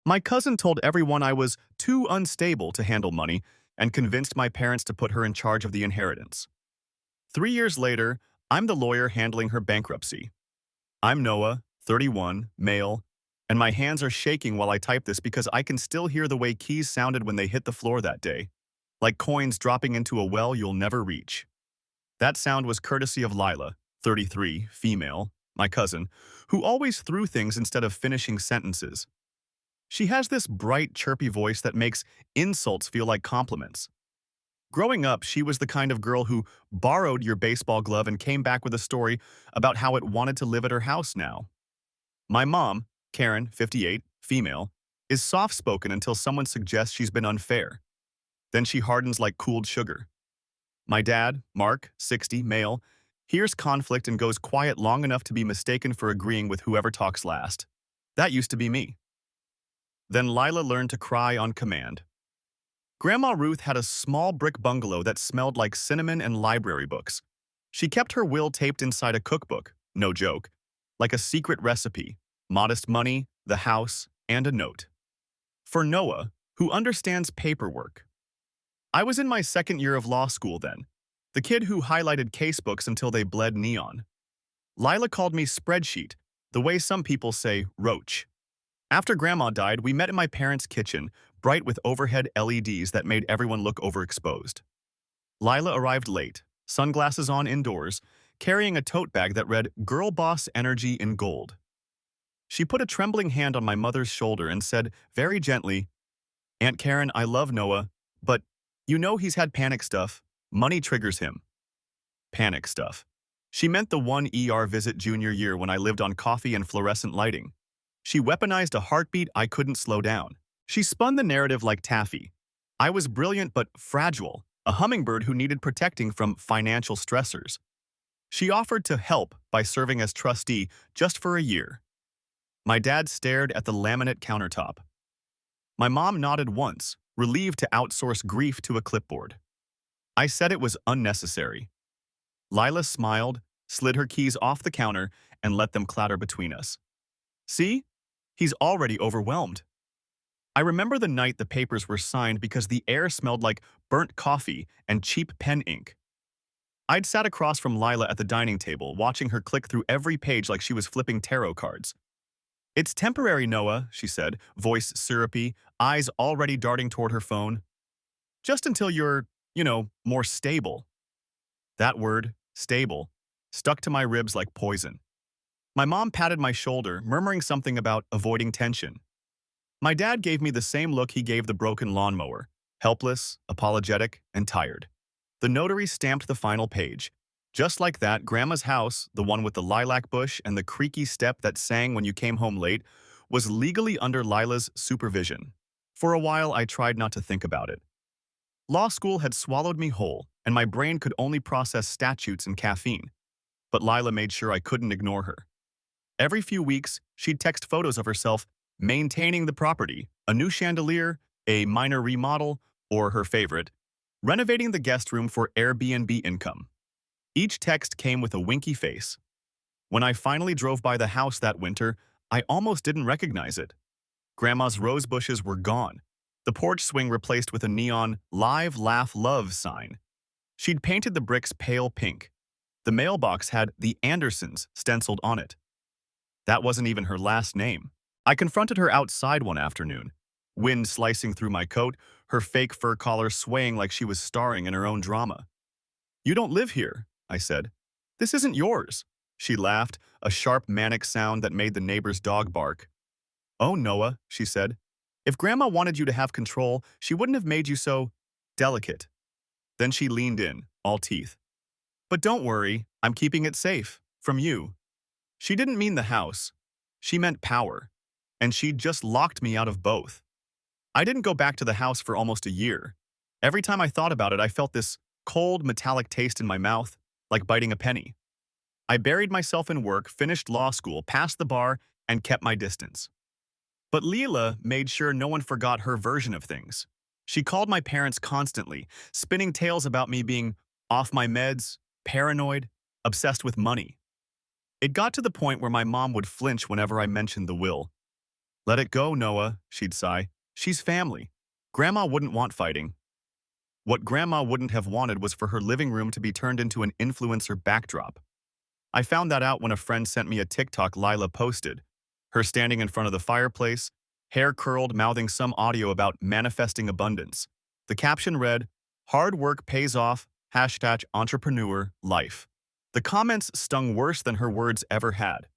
My cousin told everyone I was too unstable to handle money and convinced my parents to put her in charge of the inheritance. 3 years later, I'm the lawyer handling her bankruptcy. I'm Noah, 31, male, and my hands are shaking while I type this because I can still hear the way keys sounded when they hit the floor that day, like coins dropping into a well you'll never reach. That sound was courtesy of Lila, 33, female, my cousin, who always threw things instead of finishing sentences. She has this bright, chirpy voice that makes insults feel like compliments. Growing up, she was the kind of girl who borrowed your baseball glove and came back with a story about how it wanted to live at her house now. My mom, Karen, 58, female, is soft-spoken until someone suggests she's been unfair. Then she hardens like cooled sugar. My dad, Mark, 60, male, hears conflict and goes quiet long enough to be mistaken for agreeing with whoever talks last. That used to be me. Then Lila learned to cry on command. Grandma Ruth had a small brick bungalow that smelled like cinnamon and library books. She kept her will taped inside a cookbook, no joke, like a secret recipe, modest money, the house, and a note. For Noah, who understands paperwork. I was in my second year of law school then, the kid who highlighted casebooks until they bled neon. Lila called me spreadsheet, the way some people say roach. After Grandma died, we met in my parents' kitchen, bright with overhead LEDs that made everyone look overexposed. Lila arrived late, sunglasses on indoors, carrying a tote bag that read Girl Boss Energy in gold. She put a trembling hand on my mother's shoulder and said very gently, "Aunt Karen, I love Noah, but you know he's had panic stuff. Money triggers him." Panic stuff. She meant the one ER visit junior year when I lived on coffee and fluorescent lighting. She weaponized a heartbeat I couldn't slow down. She spun the narrative like taffy. I was brilliant but fragile, a hummingbird who needed protecting from financial stressors. She offered to help by serving as trustee just for a year. My dad stared at the laminate countertop. My mom nodded once, relieved to outsource grief to a clipboard. I said it was unnecessary. Lila smiled, slid her keys off the counter, and let them clatter between us. See? He's already overwhelmed. I remember the night the papers were signed because the air smelled like burnt coffee and cheap pen ink. I'd sat across from Lila at the dining table, watching her click through every page like she was flipping tarot cards. "It's temporary, Noah," she said, voice syrupy, eyes already darting toward her phone. "Just until you're, more stable." That word, stable, stuck to my ribs like poison. My mom patted my shoulder, murmuring something about avoiding tension. My dad gave me the same look he gave the broken lawnmower, helpless, apologetic, and tired. The notary stamped the final page. Just like that, Grandma's house, the one with the lilac bush and the creaky step that sang when you came home late, was legally under Lila's supervision. For a while, I tried not to think about it. Law school had swallowed me whole, and my brain could only process statutes and caffeine. But Lila made sure I couldn't ignore her. Every few weeks, she'd text photos of herself maintaining the property, a new chandelier, a minor remodel, or her favorite, renovating the guest room for Airbnb income. Each text came with a winky face. When I finally drove by the house that winter, I almost didn't recognize it. Grandma's rose bushes were gone, the porch swing replaced with a neon "Live, Laugh, Love" sign. She'd painted the bricks pale pink. The mailbox had "The Andersons" stenciled on it. That wasn't even her last name. I confronted her outside one afternoon, wind slicing through my coat, her fake fur collar swaying like she was starring in her own drama. "You don't live here," I said. "This isn't yours." She laughed, a sharp manic sound that made the neighbor's dog bark. "Oh, Noah," she said. "If Grandma wanted you to have control, she wouldn't have made you so delicate." Then she leaned in, all teeth. "But don't worry, I'm keeping it safe. From you." She didn't mean the house. She meant power. And she'd just locked me out of both. I didn't go back to the house for almost a year. Every time I thought about it, I felt this cold, metallic taste in my mouth, like biting a penny. I buried myself in work, finished law school, passed the bar, and kept my distance. But Leela made sure no one forgot her version of things. She called my parents constantly, spinning tales about me being off my meds, paranoid, obsessed with money. It got to the point where my mom would flinch whenever I mentioned the will. Let it go, Noah, she'd sigh. She's family. Grandma wouldn't want fighting. What Grandma wouldn't have wanted was for her living room to be turned into an influencer backdrop. I found that out when a friend sent me a TikTok Lila posted. Her standing in front of the fireplace, hair curled, mouthing some audio about manifesting abundance. The caption read, "Hard work pays off, hashtag entrepreneur life." The comments stung worse than her words ever had.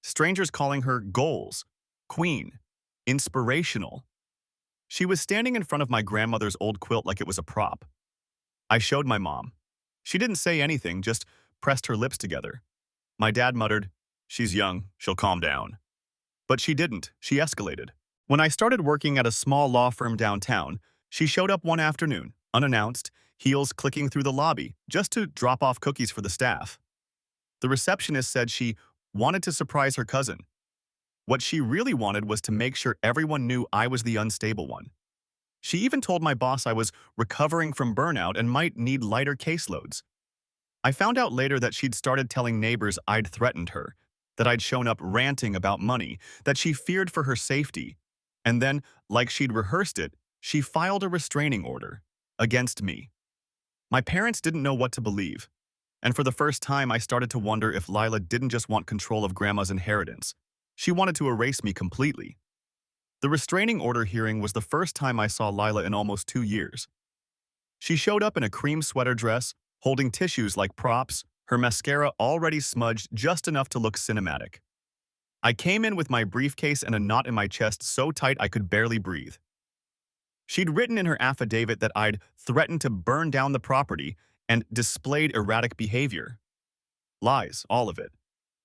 Strangers calling her goals, queen, inspirational. She was standing in front of my grandmother's old quilt like it was a prop. I showed my mom. She didn't say anything, just pressed her lips together. My dad muttered, "She's young, she'll calm down." But she didn't, she escalated. When I started working at a small law firm downtown, she showed up one afternoon, unannounced, heels clicking through the lobby, just to drop off cookies for the staff. The receptionist said she wanted to surprise her cousin. What she really wanted was to make sure everyone knew I was the unstable one. She even told my boss I was recovering from burnout and might need lighter caseloads. I found out later that she'd started telling neighbors I'd threatened her, that I'd shown up ranting about money, that she feared for her safety. And then, like she'd rehearsed it, she filed a restraining order against me. My parents didn't know what to believe, and for the first time I started to wonder if Lila didn't just want control of Grandma's inheritance. She wanted to erase me completely. The restraining order hearing was the first time I saw Lila in almost 2 years. She showed up in a cream sweater dress, holding tissues like props, her mascara already smudged just enough to look cinematic. I came in with my briefcase and a knot in my chest so tight I could barely breathe. She'd written in her affidavit that I'd threatened to burn down the property and displayed erratic behavior. Lies, all of it.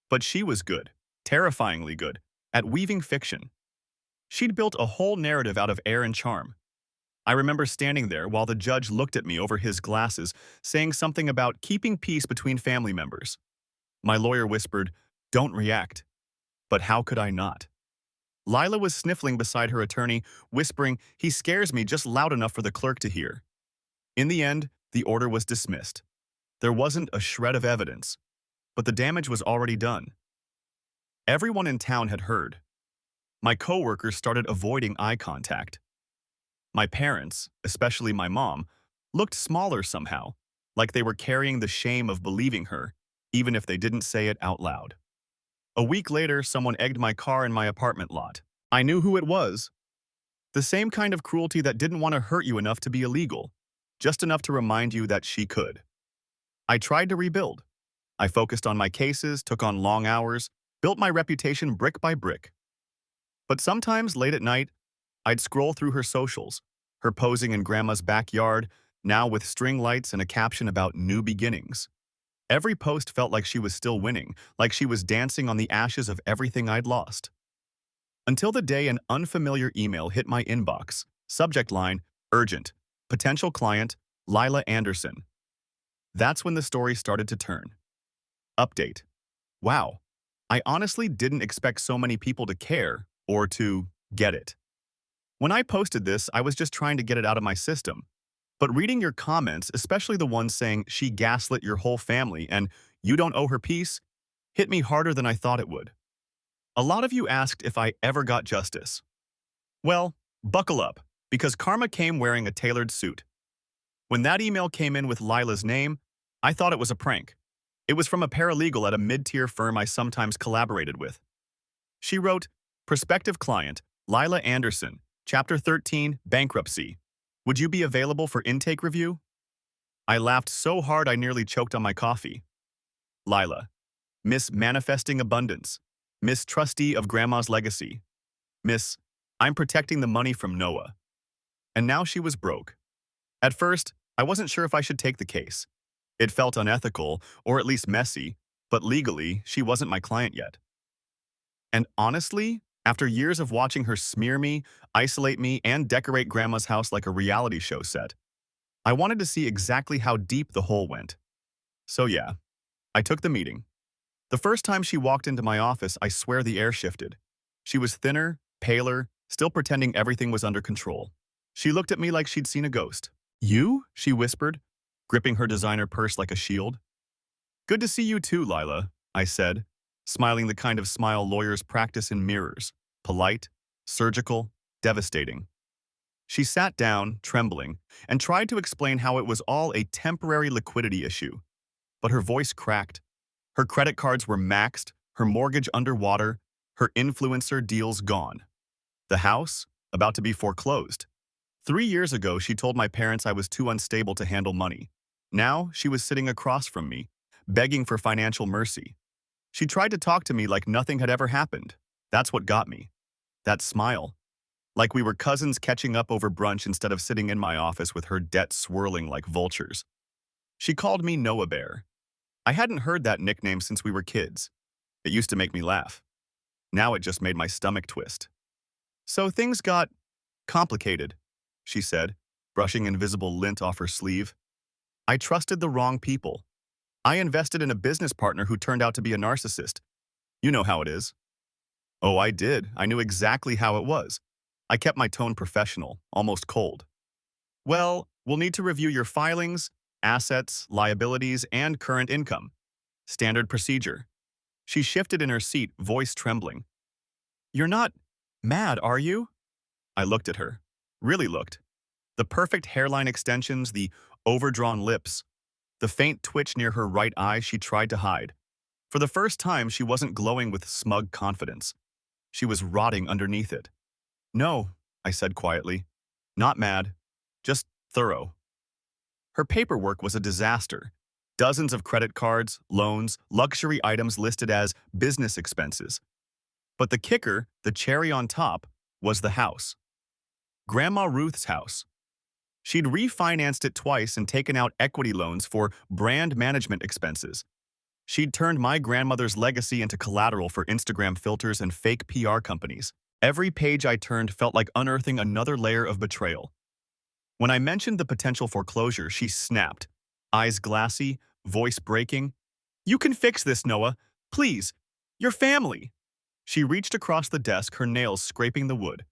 But she was good, terrifyingly good, at weaving fiction. She'd built a whole narrative out of air and charm. I remember standing there while the judge looked at me over his glasses, saying something about keeping peace between family members. My lawyer whispered, "Don't react." But how could I not? Lila was sniffling beside her attorney, whispering, "He scares me," just loud enough for the clerk to hear. In the end, the order was dismissed. There wasn't a shred of evidence, but the damage was already done. Everyone in town had heard. My coworkers started avoiding eye contact. My parents, especially my mom, looked smaller somehow, like they were carrying the shame of believing her, even if they didn't say it out loud. A week later, someone egged my car in my apartment lot. I knew who it was. The same kind of cruelty that didn't want to hurt you enough to be illegal, just enough to remind you that she could. I tried to rebuild. I focused on my cases, took on long hours, built my reputation brick by brick. But sometimes, late at night, I'd scroll through her socials, her posing in Grandma's backyard, now with string lights and a caption about new beginnings. Every post felt like she was still winning, like she was dancing on the ashes of everything I'd lost. Until the day an unfamiliar email hit my inbox. Subject line, "Urgent. Potential client, Lila Anderson." That's when the story started to turn. Update. Wow. I honestly didn't expect so many people to care or to get it. When I posted this, I was just trying to get it out of my system. But reading your comments, especially the ones saying she gaslit your whole family and you don't owe her peace, hit me harder than I thought it would. A lot of you asked if I ever got justice. Well, buckle up, because karma came wearing a tailored suit. When that email came in with Lila's name, I thought it was a prank. It was from a paralegal at a mid-tier firm I sometimes collaborated with. She wrote, "Prospective client, Lila Anderson, Chapter 13, bankruptcy. Would you be available for intake review?" I laughed so hard I nearly choked on my coffee. Lila, Miss Manifesting Abundance, Miss Trustee of Grandma's Legacy, Miss I'm protecting the money from Noah. And now she was broke. At first, I wasn't sure if I should take the case. It felt unethical, or at least messy, but legally, she wasn't my client yet. And honestly, after years of watching her smear me, isolate me, and decorate Grandma's house like a reality show set, I wanted to see exactly how deep the hole went. So yeah, I took the meeting. The first time she walked into my office, I swear the air shifted. She was thinner, paler, still pretending everything was under control. She looked at me like she'd seen a ghost. "You?" she whispered, gripping her designer purse like a shield. "Good to see you too, Lila," I said, smiling the kind of smile lawyers practice in mirrors, polite, Surgical, devastating. She sat down, trembling, and tried to explain how it was all a temporary liquidity issue. But her voice cracked. Her credit cards were maxed, her mortgage underwater, her influencer deals gone. The house, about to be foreclosed. 3 years ago, she told my parents I was too unstable to handle money. Now, she was sitting across from me, begging for financial mercy. She tried to talk to me like nothing had ever happened. That's what got me. That smile. Like we were cousins catching up over brunch instead of sitting in my office with her debt swirling like vultures. She called me Noah Bear. I hadn't heard that nickname since we were kids. It used to make me laugh. Now it just made my stomach twist. So things got complicated, she said, brushing invisible lint off her sleeve. I trusted the wrong people. I invested in a business partner who turned out to be a narcissist. You know how it is. Oh, I did. I knew exactly how it was. I kept my tone professional, almost cold. Well, we'll need to review your filings, assets, liabilities, and current income. Standard procedure. She shifted in her seat, voice trembling. You're not mad, are you? I looked at her. Really looked. The perfect hairline extensions, the overdrawn lips, the faint twitch near her right eye she tried to hide. For the first time, she wasn't glowing with smug confidence. She was rotting underneath it. No, I said quietly. Not mad. Just thorough. Her paperwork was a disaster. Dozens of credit cards, loans, luxury items listed as business expenses. But the kicker, the cherry on top, was the house. Grandma Ruth's house. She'd refinanced it twice and taken out equity loans for brand management expenses. She'd turned my grandmother's legacy into collateral for Instagram filters and fake PR companies. Every page I turned felt like unearthing another layer of betrayal. When I mentioned the potential foreclosure, she snapped, eyes glassy, voice breaking. You can fix this, Noah. Please. Your family. She reached across the desk, her nails scraping the wood.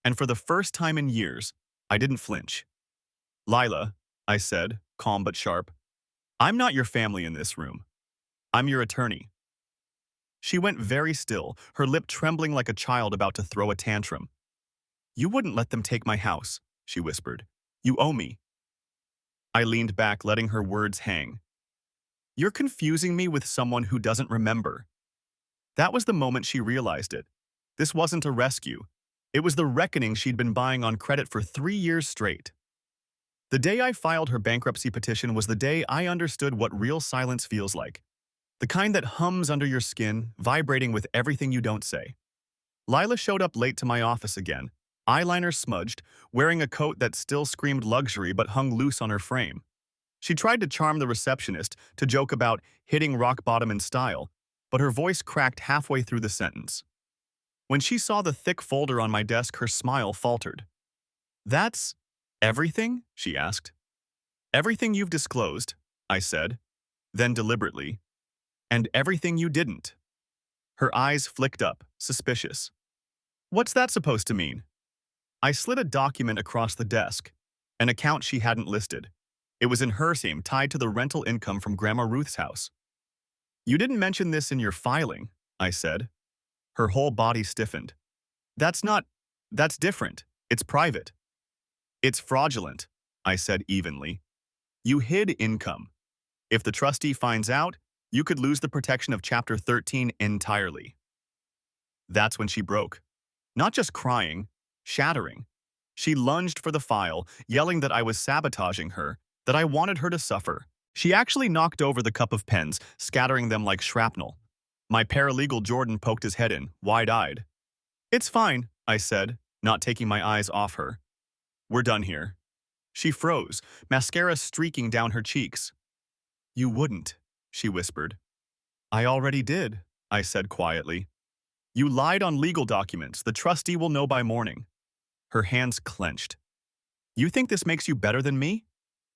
And for the first time in years, I didn't flinch. Lila, I said, calm but sharp, I'm not your family in this room. I'm your attorney. She went very still, her lip trembling like a child about to throw a tantrum. You wouldn't let them take my house, she whispered. You owe me. I leaned back, letting her words hang. You're confusing me with someone who doesn't remember. That was the moment she realized it. This wasn't a rescue. It was the reckoning she'd been buying on credit for 3 years straight. The day I filed her bankruptcy petition was the day I understood what real silence feels like. The kind that hums under your skin, vibrating with everything you don't say. Lila showed up late to my office again, eyeliner smudged, wearing a coat that still screamed luxury but hung loose on her frame. She tried to charm the receptionist, to joke about hitting rock bottom in style, but her voice cracked halfway through the sentence. When she saw the thick folder on my desk, her smile faltered. That's everything? She asked. Everything you've disclosed, I said, then deliberately. And everything you didn't. Her eyes flicked up, suspicious. What's that supposed to mean? I slid a document across the desk, an account she hadn't listed. It was in her name, tied to the rental income from Grandma Ruth's house. You didn't mention this in your filing, I said. Her whole body stiffened. That's different. It's private. It's fraudulent, I said evenly. You hid income. If the trustee finds out, you could lose the protection of Chapter 13 entirely. That's when she broke. Not just crying, shattering. She lunged for the file, yelling that I was sabotaging her, that I wanted her to suffer. She actually knocked over the cup of pens, scattering them like shrapnel. My paralegal Jordan poked his head in, wide-eyed. It's fine, I said, not taking my eyes off her. We're done here. She froze, mascara streaking down her cheeks. You wouldn't, she whispered. I already did, I said quietly. You lied on legal documents. The trustee will know by morning. Her hands clenched. You think this makes you better than me?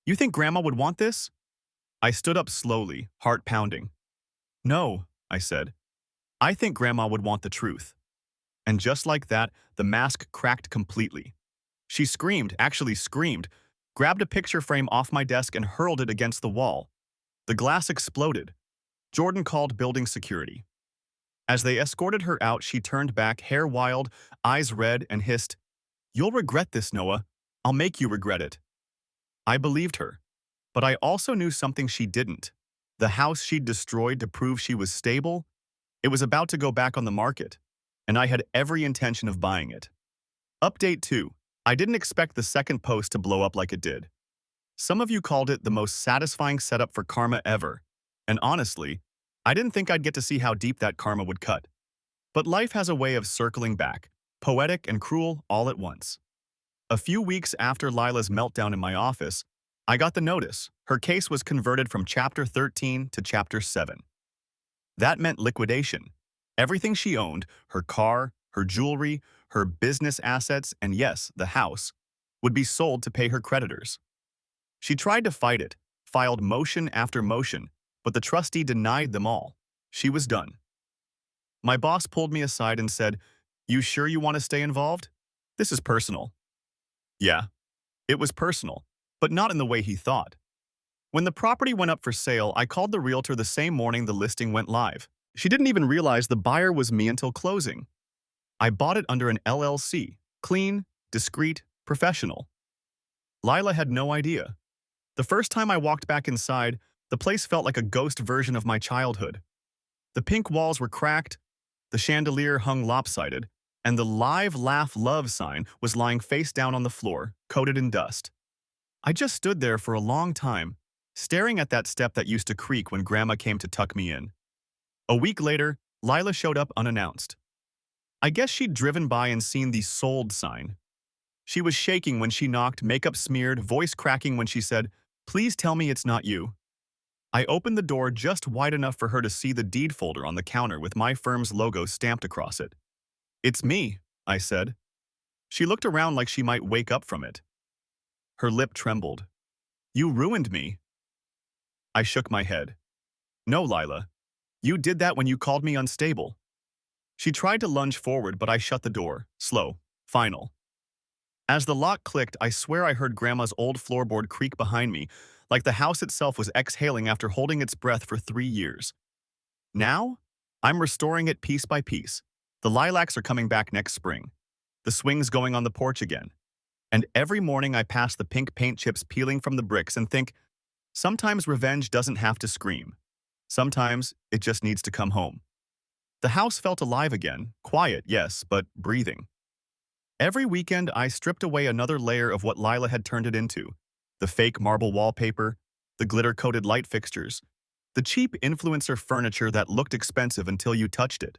You think Grandma would want this? I stood up slowly, heart pounding. No, I said. I think Grandma would want the truth. And just like that, the mask cracked completely. She screamed, actually screamed, grabbed a picture frame off my desk and hurled it against the wall. The glass exploded. Jordan called building security. As they escorted her out, she turned back, hair wild, eyes red, and hissed, "You'll regret this, Noah. I'll make you regret it." I believed her, but I also knew something she didn't. The house she'd destroyed to prove she was stable, it was about to go back on the market, and I had every intention of buying it. Update 2. I didn't expect the second post to blow up like it did. Some of you called it the most satisfying setup for karma ever, and honestly, I didn't think I'd get to see how deep that karma would cut. But life has a way of circling back, poetic and cruel all at once. A few weeks after Lila's meltdown in my office, I got the notice. Her case was converted from Chapter 13 to Chapter 7. That meant liquidation. Everything she owned, her car, her jewelry, her business assets, and yes, the house, would be sold to pay her creditors. She tried to fight it, filed motion after motion, but the trustee denied them all. She was done. My boss pulled me aside and said, "You sure you want to stay involved? This is personal." Yeah, it was personal, but not in the way he thought. When the property went up for sale, I called the realtor the same morning the listing went live. She didn't even realize the buyer was me until closing. I bought it under an LLC, clean, discreet, professional. Lila had no idea. The first time I walked back inside, the place felt like a ghost version of my childhood. The pink walls were cracked, the chandelier hung lopsided, and the "Live, Laugh, Love" sign was lying face down on the floor, coated in dust. I just stood there for a long time, staring at that step that used to creak when Grandma came to tuck me in. A week later, Lila showed up unannounced. I guess she'd driven by and seen the "Sold" sign. She was shaking when she knocked, makeup smeared, voice cracking when she said, "Please tell me it's not you." I opened the door just wide enough for her to see the deed folder on the counter with my firm's logo stamped across it. "It's me," I said. She looked around like she might wake up from it. Her lip trembled. "You ruined me." I shook my head. "No, Lila. You did that when you called me unstable." She tried to lunge forward, but I shut the door. Slow. Final. As the lock clicked, I swear I heard Grandma's old floorboard creak behind me, like the house itself was exhaling after holding its breath for 3 years. Now, I'm restoring it piece by piece. The lilacs are coming back next spring. The swing's going on the porch again. And every morning I pass the pink paint chips peeling from the bricks and think, sometimes revenge doesn't have to scream. Sometimes it just needs to come home. The house felt alive again, quiet, yes, but breathing. Every weekend, I stripped away another layer of what Lila had turned it into. The fake marble wallpaper, the glitter-coated light fixtures, the cheap influencer furniture that looked expensive until you touched it.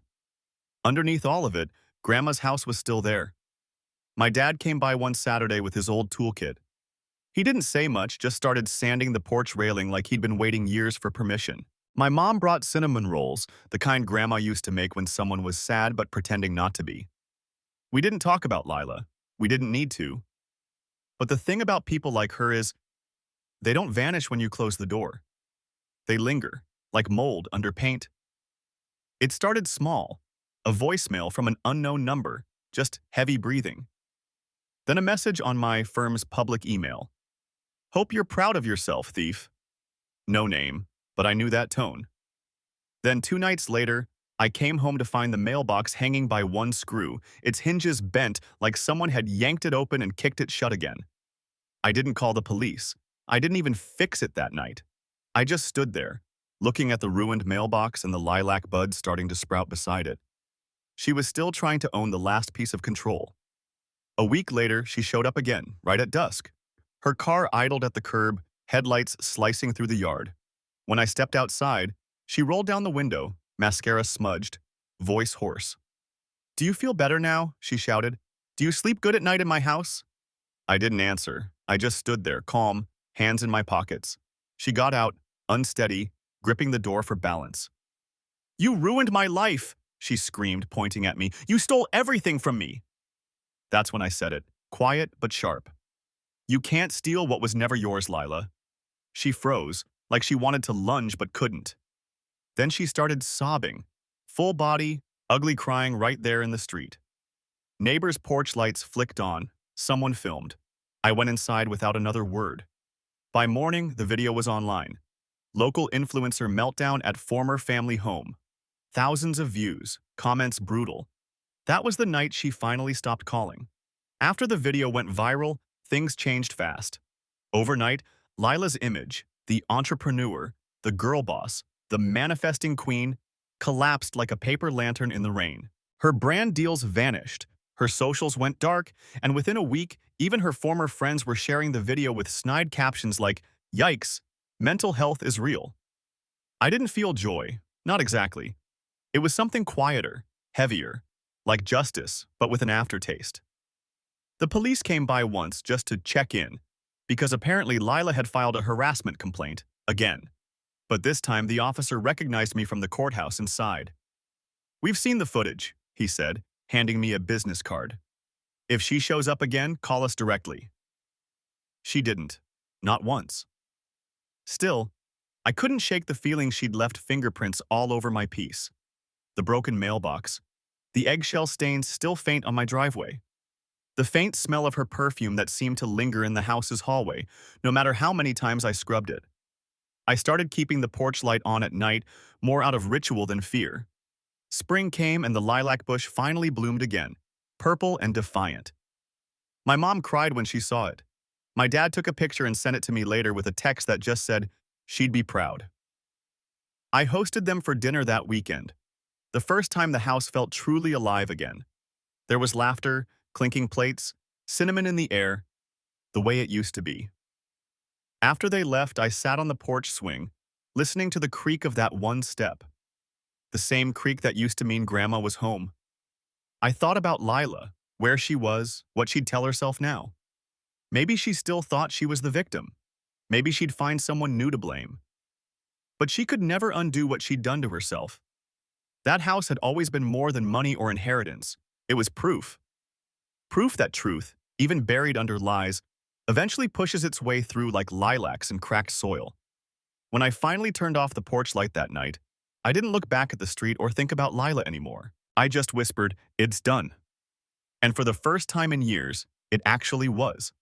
Underneath all of it, Grandma's house was still there. My dad came by one Saturday with his old toolkit. He didn't say much, just started sanding the porch railing like he'd been waiting years for permission. My mom brought cinnamon rolls, the kind Grandma used to make when someone was sad but pretending not to be. We didn't talk about Lila. We didn't need to. But the thing about people like her is, they don't vanish when you close the door. They linger, like mold under paint. It started small, a voicemail from an unknown number, just heavy breathing. Then a message on my firm's public email. "Hope you're proud of yourself, thief." No name, but I knew that tone. Then 2 nights later, I came home to find the mailbox hanging by one screw, its hinges bent like someone had yanked it open and kicked it shut again. I didn't call the police. I didn't even fix it that night. I just stood there, looking at the ruined mailbox and the lilac buds starting to sprout beside it. She was still trying to own the last piece of control. A week later, she showed up again, right at dusk. Her car idled at the curb, headlights slicing through the yard. When I stepped outside, she rolled down the window, mascara smudged, voice hoarse. "Do you feel better now?" she shouted. "Do you sleep good at night in my house?" I didn't answer. I just stood there, calm, hands in my pockets. She got out, unsteady, gripping the door for balance. "You ruined my life!" she screamed, pointing at me. "You stole everything from me!" That's when I said it, quiet but sharp. "You can't steal what was never yours, Lila." She froze, like she wanted to lunge but couldn't. Then she started sobbing, full body, ugly crying right there in the street. Neighbors' porch lights flicked on. Someone filmed. I went inside without another word. By morning, the video was online. Local influencer meltdown at former family home. Thousands of views, comments brutal. That was the night she finally stopped calling. After the video went viral, things changed fast. Overnight, Lila's image, the entrepreneur, the girl boss, the manifesting queen, collapsed like a paper lantern in the rain. Her brand deals vanished, her socials went dark, and within a week, even her former friends were sharing the video with snide captions like, "Yikes, mental health is real." I didn't feel joy, not exactly. It was something quieter, heavier, like justice, but with an aftertaste. The police came by once just to check in, because apparently Lila had filed a harassment complaint, again. But this time the officer recognized me from the courthouse and sighed. "We've seen the footage," he said, handing me a business card. "If she shows up again, call us directly." She didn't. Not once. Still, I couldn't shake the feeling she'd left fingerprints all over my piece. The broken mailbox. The eggshell stains still faint on my driveway. The faint smell of her perfume that seemed to linger in the house's hallway, no matter how many times I scrubbed it. I started keeping the porch light on at night, more out of ritual than fear. Spring came and the lilac bush finally bloomed again, purple and defiant. My mom cried when she saw it. My dad took a picture and sent it to me later with a text that just said, she'd be proud. I hosted them for dinner that weekend. The first time the house felt truly alive again. There was laughter, clinking plates, cinnamon in the air, the way it used to be. After they left, I sat on the porch swing, listening to the creak of that one step. The same creak that used to mean Grandma was home. I thought about Lila, where she was, what she'd tell herself now. Maybe she still thought she was the victim. Maybe she'd find someone new to blame. But she could never undo what she'd done to herself. That house had always been more than money or inheritance. It was proof. Proof that truth, even buried under lies, eventually pushes its way through like lilacs in cracked soil. When I finally turned off the porch light that night, I didn't look back at the street or think about Lila anymore. I just whispered, "It's done." And for the first time in years, it actually was.